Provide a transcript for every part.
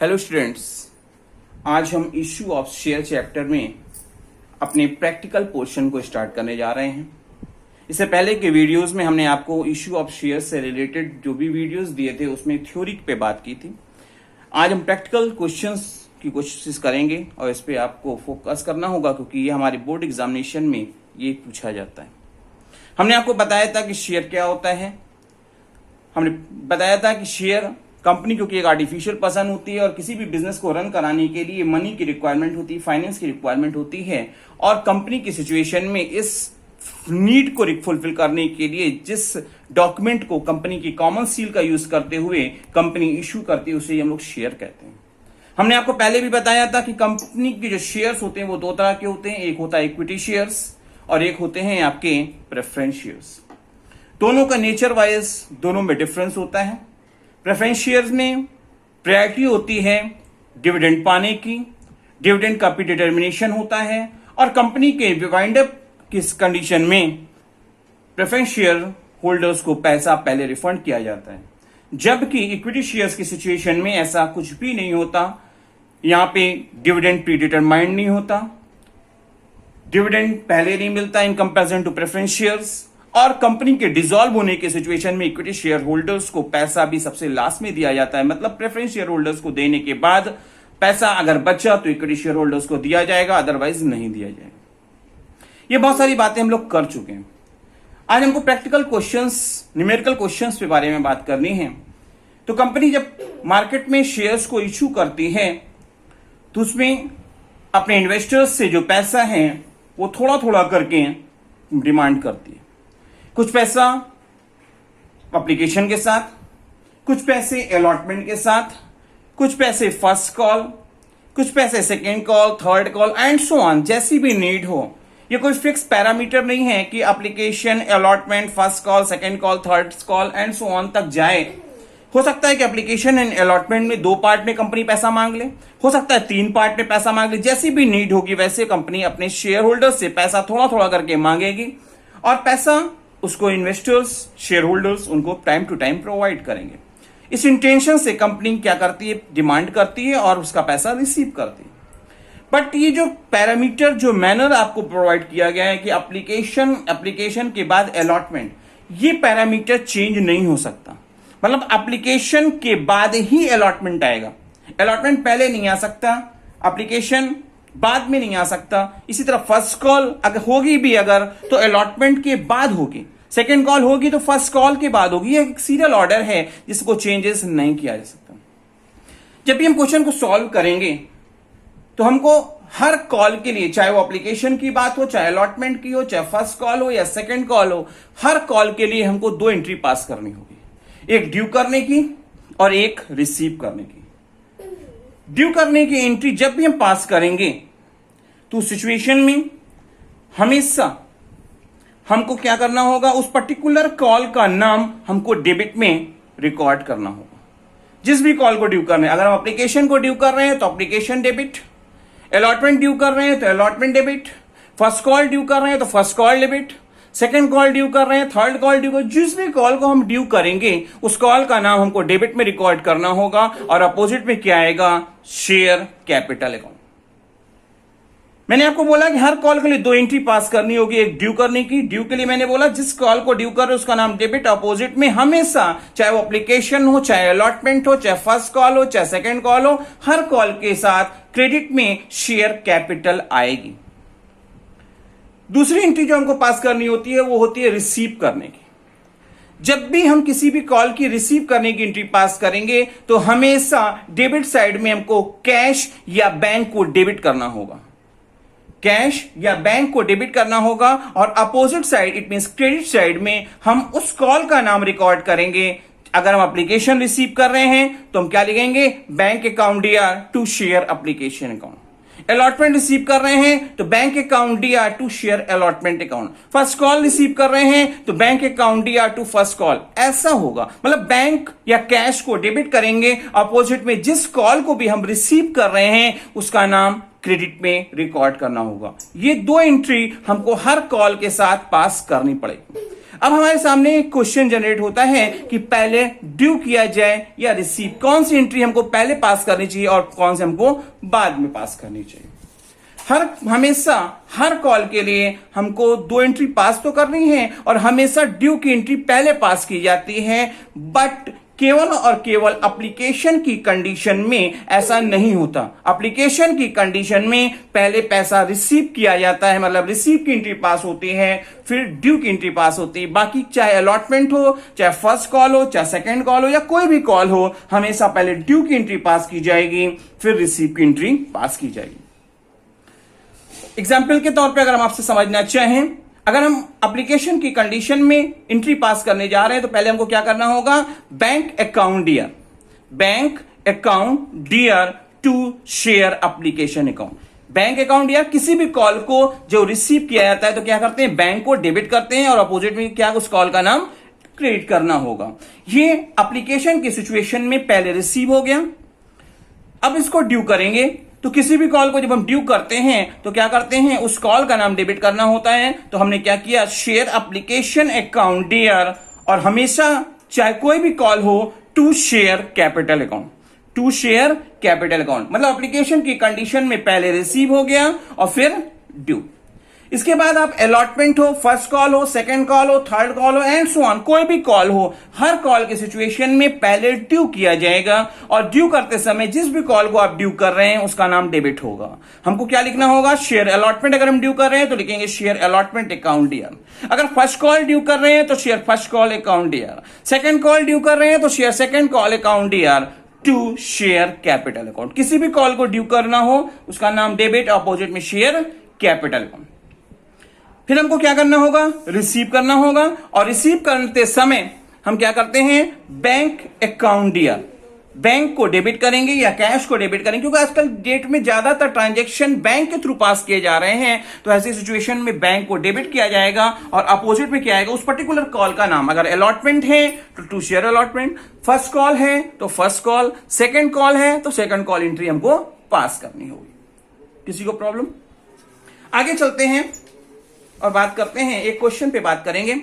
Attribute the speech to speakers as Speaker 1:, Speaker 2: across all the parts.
Speaker 1: Hello students, आज हम issue of share chapter में अपने प्रैक्टिकल पोर्शन को स्टार्ट करने जा रहे हैं। इससे पहले के वीडियोस में हमने आपको इश्यू ऑफ शेयर से रिलेटेड जो भी वीडियोस दिए थे उसमें थ्योरी पे बात की थी। आज हम प्रैक्टिकल क्वेश्चंस की कोशिश करेंगे और इस पे आपको फोकस करना होगा क्योंकि ये हमारे बोर्ड एग्जामिनेशन में ये पूछा जाता है। हमने आपको बताया था कि शेयर क्या होता है। हमने बताया था कि शेयर कंपनी क्योंकि एक आर्टिफिशियल पर्सन होती है और किसी भी बिजनेस को रन कराने के लिए मनी की रिक्वायरमेंट होती है, फाइनेंस की रिक्वायरमेंट होती है और कंपनी की सिचुएशन में इस नीड को फुलफिल करने के लिए जिस डॉक्यूमेंट को कंपनी की कॉमन सील का यूज करते हुए कंपनी इश्यू करती है उसे हम लोग शेयर कहते हैं। हमने आपको पहले भी बताया था कि कंपनी के जो शेयर्स होते हैं वो दो तरह के होते हैं, एक होता है इक्विटी शेयर्स और एक होते हैं आपके प्रेफरेंस शेयर्स। दोनों का नेचर वाइज दोनों में डिफरेंस होता है। प्रेफरेंस शेयर्स में प्रायोरिटी होती है डिविडेंड पाने की, डिविडेंड का भी डिटर्मिनेशन होता है और कंपनी के वाइंड अप की कंडीशन में प्रेफरेंस शेयर होल्डर्स को पैसा पहले रिफंड किया जाता है, जबकि इक्विटी शेयर्स की सिचुएशन में ऐसा कुछ भी नहीं होता। यहां पे डिविडेंड प्री डिटरमाइंड नहीं होता, डिविडेंड पहले नहीं मिलता in comparison to preference shares और कंपनी के डिसॉल्व होने के सिचुएशन में इक्विटी शेयर होल्डर्स को पैसा भी सबसे लास्ट में दिया जाता है। मतलब प्रेफरेंस शेयर होल्डर्स को देने के बाद पैसा अगर बचा तो इक्विटी शेयर होल्डर्स को दिया जाएगा, अदरवाइज नहीं दिया जाएगा। ये बहुत सारी बातें हम लोग कर चुके हैं। आज हमको प्रैक्टिकल क्वेश्चंस, न्यूमेरिकल क्वेश्चंस के बारे में बात करनी है। तो कंपनी जब मार्केट में शेयर्स को इश्यू करती है तो उसमें अपने इन्वेस्टर्स से जो पैसा है वो थोड़ा थोड़ा करके डिमांड करती है। कुछ पैसा एप्लीकेशन के साथ, कुछ पैसे अलॉटमेंट के साथ, कुछ पैसे फर्स्ट कॉल, कुछ पैसे second call, third call and so on, जैसी भी नीड हो। ये कोई फिक्स पैरामीटर नहीं है कि application, allotment, first call, second call, third call and so on तक जाए। हो सकता है कि एप्लीकेशन एंड अलॉटमेंट में 2 पार्ट में कंपनी पैसा मांग ले, हो सकता है 3 पार्ट में पैसा मांग ले। जैसी भी नीड होगी वैसे कंपनी अपने शेयर होल्डर्स से पैसा थोड़ा थोड़ा करके मांगेगी और पैसा उसको इन्वेस्टर्स, शेयर होल्डर्स उनको टाइम टू टाइम प्रोवाइड करेंगे। इस इंटेंशन से कंपनी क्या करती है, डिमांड करती है और उसका पैसा रिसीव करती है। बट ये जो पैरामीटर, जो मैनर आपको प्रोवाइड किया गया है कि एप्लीकेशन के बाद अलॉटमेंट, ये पैरामीटर चेंज नहीं हो सकता। मतलब एप्लीकेशन के बाद ही अलॉटमेंट आएगा, अलॉटमेंट पहले नहीं आ सकता, एप्लीकेशन बाद में नहीं आ सकता। इसी तरह फर्स्ट कॉल अगर होगी भी अगर तो अलॉटमेंट के बाद होगी, सेकेंड कॉल होगी तो फर्स्ट कॉल के बाद होगी। ये एक सीरियल ऑर्डर है जिसको चेंजेस नहीं किया जा सकता। जब भी हम क्वेश्चन को सॉल्व करेंगे तो हमको हर कॉल के लिए, चाहे वो एप्लीकेशन की बात हो, चाहे अलॉटमेंट की हो, चाहे फर्स्ट कॉल हो या सेकेंड कॉल हो, हर कॉल के लिए हमको 2 एंट्री पास करनी होगी, एक ड्यू करने की और एक रिसीव करने की। ड्यू करने की एंट्री जब भी हम पास करेंगे तो सिचुएशन में हमेशा हमको क्या करना होगा, उस पर्टिकुलर कॉल का नाम हमको डेबिट में रिकॉर्ड करना होगा। जिस भी कॉल को ड्यू कर रहे हैं, अगर हम एप्लीकेशन को ड्यू कर रहे हैं तो एप्लीकेशन डेबिट, अलॉटमेंट ड्यू कर रहे हैं तो allotment debit, first call due कर रहे हैं तो first call debit, second call due कर रहे हैं, थर्ड कॉल ड्यू कर, जिस भी कॉल को हम ड्यू करेंगे उस कॉल का नाम हमको डेबिट में रिकॉर्ड करना होगा और अपोजिट में क्या आएगा, शेयर कैपिटल अकाउंट। मैंने आपको बोला कि हर कॉल के लिए 2 एंट्री पास करनी होगी, एक ड्यू करने की। ड्यू के लिए मैंने बोला जिस कॉल को ड्यू कर रहे उसका नाम डेबिट, अपोजिट में हमेशा चाहे वो एप्लीकेशन हो, चाहे अलॉटमेंट हो, चाहे फर्स्ट कॉल हो, चाहे सेकेंड कॉल हो, हर कॉल के साथ क्रेडिट में शेयर कैपिटल आएगी। दूसरी एंट्री जो हमको पास करनी होती है वो होती है रिसीव करने की। जब भी हम किसी भी कॉल की रिसीव करने की एंट्री पास करेंगे तो हमेशा डेबिट साइड में हमको कैश या बैंक को डेबिट करना होगा, कैश या बैंक को डेबिट करना होगा और opposite side it means credit side में हम उस कॉल का नाम रिकॉर्ड करेंगे। अगर हम एप्लीकेशन रिसीव कर रहे हैं तो हम क्या लिखेंगे, bank account DR to share application account. Allotment receive कर रहे हैं तो bank account DR to share allotment account. First call receive कर रहे हैं तो bank account DR to first call. ऐसा होगा, मतलब बैंक या कैश को डेबिट करेंगे, अपोजिट में जिस कॉल को भी हम रिसीव कर रहे हैं उसका नाम क्रेडिट में रिकॉर्ड करना होगा। ये 2 एंट्री हमको हर कॉल के साथ पास करनी पड़ेगी। अब हमारे सामने एक क्वेश्चन जनरेट होता है कि पहले ड्यू किया जाए या रिसीव, कौन सी एंट्री हमको पहले पास करनी चाहिए और कौन सी हमको बाद में पास करनी चाहिए। हमेशा हर कॉल के लिए हमको 2 एंट्री पास तो करनी है और हमेशा ड्यू की एंट्री पहले पास की जाती है, बट केवल और केवल एप्लीकेशन की कंडीशन में ऐसा नहीं होता। एप्लीकेशन की कंडीशन में पहले पैसा रिसीव किया जाता है, मतलब रिसीव की एंट्री पास होती है, फिर ड्यू की एंट्री पास होती है। बाकी चाहे अलॉटमेंट हो, चाहे फर्स्ट कॉल हो, चाहे सेकंड कॉल हो या कोई भी कॉल हो, हमेशा पहले ड्यू की एंट्री पास की जाएगी, फिर रिसीव की एंट्री पास की जाएगी। एग्जाम्पल के तौर पे अगर हम आपसे समझना चाहें, अगर हम एप्लीकेशन की कंडीशन में एंट्री पास करने जा रहे हैं तो पहले हमको क्या करना होगा, bank account dear to share application account. Bank account dear किसी भी कॉल को जो रिसीव किया जाता है तो क्या करते हैं, बैंक को डेबिट करते हैं और अपोजिट में क्या उस कॉल का नाम क्रेडिट करना होगा। ये एप्लीकेशन की सिचुएशन में पहले रिसीव हो गया। अब इसको ड्यू करेंगे तो किसी भी कॉल को जब हम ड्यू करते हैं तो क्या करते हैं, उस कॉल का नाम डेबिट करना होता है। तो हमने क्या किया, शेयर एप्लीकेशन अकाउंट डियर, और हमेशा चाहे कोई भी कॉल हो, टू शेयर कैपिटल अकाउंट, मतलब एप्लीकेशन की कंडीशन में पहले रिसीव हो गया और फिर ड्यू। इसके बाद आप अलॉटमेंट हो, फर्स्ट कॉल हो, सेकंड कॉल हो, थर्ड कॉल हो एंड सो ऑन, कोई भी कॉल हो, हर कॉल के सिचुएशन में पहले ड्यू किया जाएगा और ड्यू करते समय जिस भी कॉल को आप ड्यू कर रहे हैं उसका नाम डेबिट होगा। हमको क्या लिखना होगा, शेयर अलॉटमेंट अगर हम ड्यू कर रहे हैं तो लिखेंगे शेयर अलॉटमेंट अकाउंट डियर। अगर फर्स्ट कॉल ड्यू कर रहे हैं तो share first call account dear. Second call due कर रहे हैं तो share second call account dear to share capital account. किसी भी कॉल को ड्यू करना हो उसका नाम डेबिट, अपोजिट में शेयर कैपिटल अकाउंट। फिर हमको क्या करना होगा, रिसीव करना होगा, और रिसीव करते समय हम क्या करते हैं, बैंक अकाउंट डियर, बैंक को डेबिट करेंगे या कैश को डेबिट करेंगे, क्योंकि आजकल डेट में ज्यादातर ट्रांजैक्शन बैंक के थ्रू पास किए जा रहे हैं। तो ऐसी सिचुएशन में बैंक को डेबिट किया जाएगा और अपोजिट में क्या आएगा, उस पर्टिकुलर कॉल का नाम। अगर अलॉटमेंट है तो to share allotment, first call है तो फर्स्ट कॉल, सेकेंड कॉल है तो सेकेंड कॉल एंट्री हमको पास करनी होगी। किसी को प्रॉब्लम? आगे चलते हैं और बात करते हैं, एक क्वेश्चन पे बात करेंगे।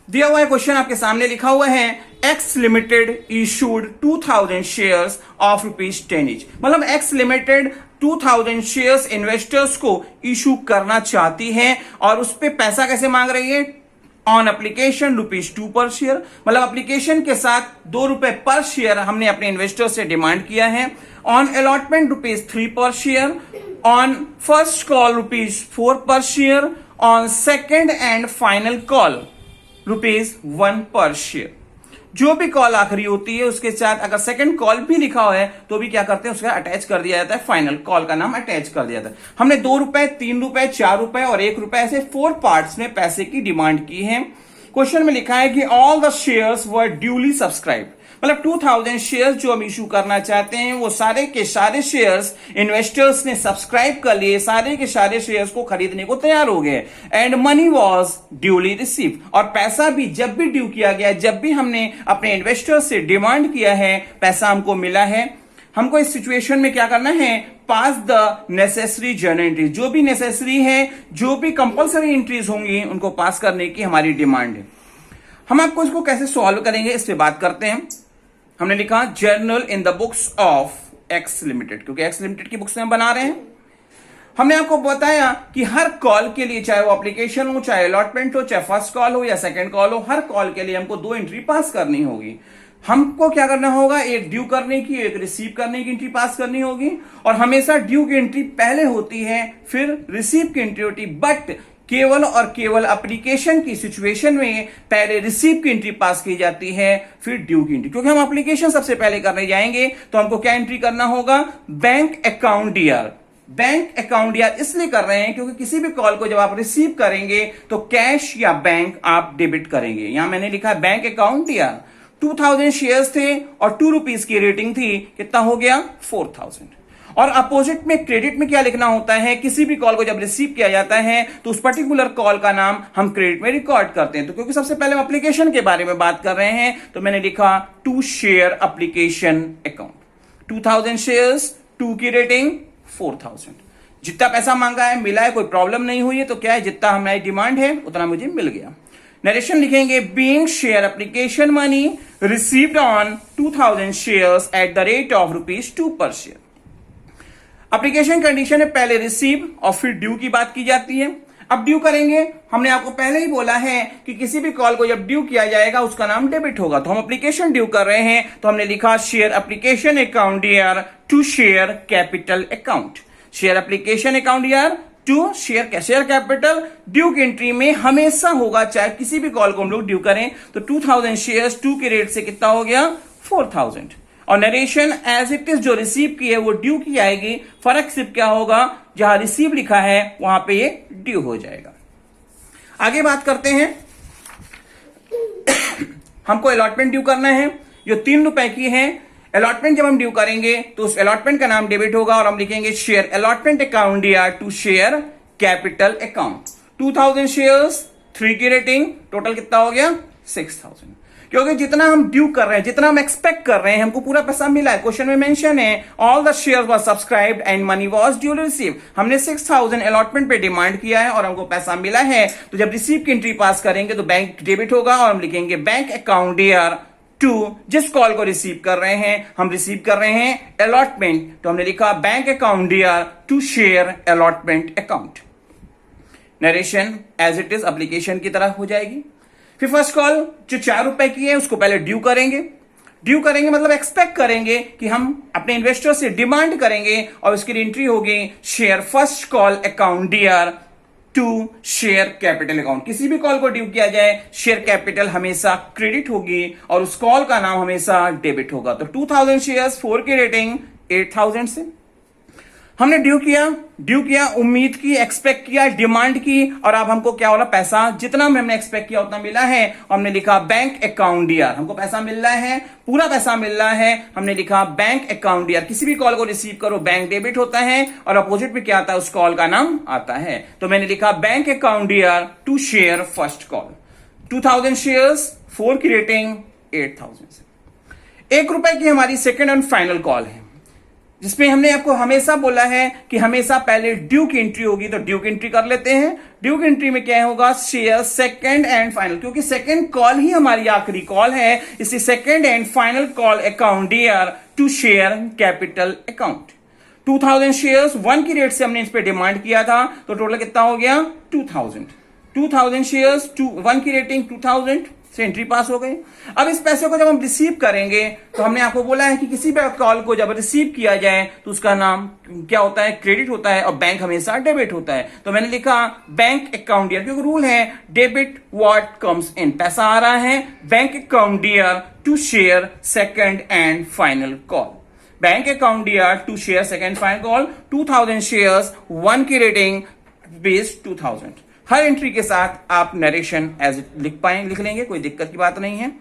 Speaker 1: दिया हुआ है क्वेश्चन आपके सामने लिखा हुआ है, x limited issued 2000 shares of ₹10 each, मतलब एक्स लिमिटेड 2000 शेयर्स इन्वेस्टर्स को इशू करना चाहती है और उस पर पैसा कैसे मांग रही है, ऑन एप्लीकेशन ₹2 पर शेयर, मतलब एप्लीकेशन के साथ ₹2 पर शेयर हमने अपने इन्वेस्टर से डिमांड किया है। ऑन अलॉटमेंट ₹3 पर शेयर, ऑन फर्स्ट कॉल ₹4 पर share, on second and final call ₹1 पर शेयर। जो भी कॉल आखिरी होती है उसके साथ अगर सेकंड कॉल भी लिखा हुआ है तो भी क्या करते हैं, उसका अटैच कर दिया जाता है, फाइनल कॉल का नाम अटैच कर दिया जाता है। हमने ₹2, ₹3, ₹4 और ₹1 ऐसे 4 पार्ट्स में पैसे की डिमांड की है। क्वेश्चन में लिखा है कि all the shares were duly subscribe, मतलब 2000 शेयर्स जो हम इशू करना चाहते हैं वो सारे के सारे शेयर्स इन्वेस्टर्स ने सब्सक्राइब कर लिए, सारे के सारे शेयर्स को खरीदने को तैयार हो गए। And money was duly receive, और पैसा भी जब भी ड्यू किया गया, जब भी हमने अपने इन्वेस्टर्स से डिमांड किया है, पैसा हमको मिला है। हमको इस सिचुएशन में क्या करना है, पास द नेसेसरी जर्नल एंट्रीज, जो भी नेसेसरी है, जो भी कंपलसरी एंट्रीज होंगी उनको पास करने की हमारी डिमांड है। हम आपको इसको कैसे सॉल्व करेंगे इस पे बात करते हैं। हमने लिखा journal in the books of x limited, क्योंकि एक्स लिमिटेड की बुक्स में हम बना रहे हैं। हमने आपको बताया कि हर कॉल के लिए, चाहे वो एप्लीकेशन हो, चाहे अलॉटमेंट हो, चाहे फर्स्ट कॉल हो या सेकंड कॉल हो, हर कॉल के लिए हमको 2 एंट्री पास करनी होगी। हमको क्या करना होगा, एक ड्यू करने की, एक रिसीव करने की एंट्री पास करनी होगी, और हमेशा ड्यू की एंट्री पहले होती है, फिर रिसीव की एंट्री होती, बट केवल और केवल एप्लीकेशन की सिचुएशन में पहले रिसीव की एंट्री पास की जाती है, फिर ड्यू की एंट्री। क्योंकि हम एप्लीकेशन सबसे पहले करने जाएंगे तो हमको क्या एंट्री करना होगा, bank account dear. Bank account dear इसलिए कर रहे हैं क्योंकि किसी भी कॉल को जब आप रिसीव करेंगे तो कैश या बैंक आप डेबिट करेंगे। यहां मैंने लिखा है बैंक अकाउंट डियर। 2000 शेयर्स थे और ₹2 की रेटिंग थी, कितना हो गया, 4000। और अपोजिट में क्रेडिट में क्या लिखना होता है, किसी भी कॉल को जब रिसीव किया जाता है तो उस पर्टिकुलर कॉल का नाम हम क्रेडिट में रिकॉर्ड करते हैं। तो क्योंकि सबसे पहले हम एप्लीकेशन के बारे में बात कर रहे हैं तो मैंने लिखा to share application account. 2000 shares, 2 की रेटिंग, 4000। जितना पैसा मांगा है मिला है, कोई प्रॉब्लम नहीं हुई है, तो क्या है जितना हमारी डिमांड है उतना मुझे मिल गया। नरेशन लिखेंगे being share application money received on 2000 shares at the rate of ₹2 पर शेयर। एप्लीकेशन कंडीशन है पहले रिसीव और फिर ड्यू की बात की जाती है। अब ड्यू करेंगे, हमने आपको पहले ही बोला है कि किसी भी कॉल को जब ड्यू किया जाएगा उसका नाम डेबिट होगा। तो हम एप्लीकेशन ड्यू कर रहे हैं तो हमने लिखा share application account DR to share capital account. Share application account DR to share capital due की एंट्री में हमेशा होगा, चाहे किसी भी कॉल को हम लोग ड्यू करें। तो 2000 शेयर्स 2 के रेट से कितना हो गया 4000। और नरेशन एज इट इज जो रिसीव की है वो ड्यू की आएगी। फर्क सिर्फ क्या होगा, जहां रिसीव लिखा है वहां पे ये ड्यू हो जाएगा। आगे बात करते हैं हमको अलॉटमेंट ड्यू करना है जो ₹3 की है। अलॉटमेंट जब हम ड्यू करेंगे तो उस अलॉटमेंट का नाम डेबिट होगा और हम लिखेंगे share allotment account DR to share capital account. 2000 shares 3 की रेटिंग, टोटल कितना हो गया 6000। क्योंकि जितना हम ड्यू कर रहे हैं, जितना हम एक्सपेक्ट कर रहे हैं, हमको पूरा पैसा मिला है। क्वेश्चन में मेंशन है all the shares were subscribed and money was duly received. हमने 6000 अलॉटमेंट पे डिमांड किया है और हमको पैसा मिला है। तो जब रिसीव की एंट्री पास करेंगे तो बैंक डेबिट होगा और हम लिखेंगे बैंक अकाउंट डीआर टू जिस कॉल को रिसीव कर रहे हैं, हम रिसीव कर रहे हैं अलॉटमेंट, तो हमने लिखा bank account DR to share allotment account. Narration as it is application की तरह हो जाएगी। फिर फर्स्ट कॉल जो ₹4 की है उसको पहले ड्यू करेंगे। ड्यू करेंगे मतलब एक्सपेक्ट करेंगे कि हम अपने इन्वेस्टर से डिमांड करेंगे और उसकी एंट्री होगी share first call account DR to share capital account. किसी भी कॉल को ड्यू किया जाए शेयर कैपिटल हमेशा क्रेडिट होगी और उस कॉल का नाम हमेशा डेबिट होगा। तो 2000 शेयर्स 4 की रेटिंग 8000 से हमने ड्यू किया, उम्मीद की, एक्सपेक्ट किया, डिमांड की और अब हमको क्या हो रहा, पैसा जितना हमने एक्सपेक्ट किया उतना मिला है। हमने लिखा बैंक अकाउंट डीआर, हमको पैसा मिल रहा है, पूरा पैसा मिल रहा है। हमने लिखा बैंक अकाउंट डीआर। किसी भी कॉल को रिसीव करो बैंक डेबिट होता है और अपोजिट में क्या आता है, उस कॉल का नाम आता है। तो मैंने लिखा bank account DR to share first call. 2000 shares 4 की रेटिंग 8000 से। ₹1 की हमारी सेकेंड एंड फाइनल कॉल है जिसमें हमने आपको हमेशा बोला है कि हमेशा पहले ड्यू की एंट्री होगी, तो ड्यू की एंट्री कर लेते हैं। ड्यू की एंट्री में क्या होगा, शेयर सेकंड एंड फाइनल, क्योंकि सेकंड कॉल ही हमारी आखिरी कॉल है, इसलिए second and final call account DR to share capital account. 2000 shares 1 की रेट से हमने इस पे डिमांड किया था, तो टोटल कितना हो गया 2000। 2000 शेयर्स 1 की रेटिंग 2000 से एंट्री पास हो गई। अब इस पैसे को जब हम रिसीव करेंगे तो हमने आपको बोला है कि किसी भी कॉल को जब रिसीव किया जाए तो उसका नाम क्या होता है, क्रेडिट होता है और बैंक हमेशा डेबिट होता है। तो मैंने लिखा बैंक अकाउंट डीआर, क्योंकि रूल है डेबिट व्हाट कम्स इन, पैसा आ रहा है bank account DR to share second and final call. Bank account DR to share second final call 2000 shares 1 की रेटिंग बेस 2000। हर एंट्री के साथ आप नरेशन एज लिख लेंगे, कोई दिक्कत की बात नहीं है।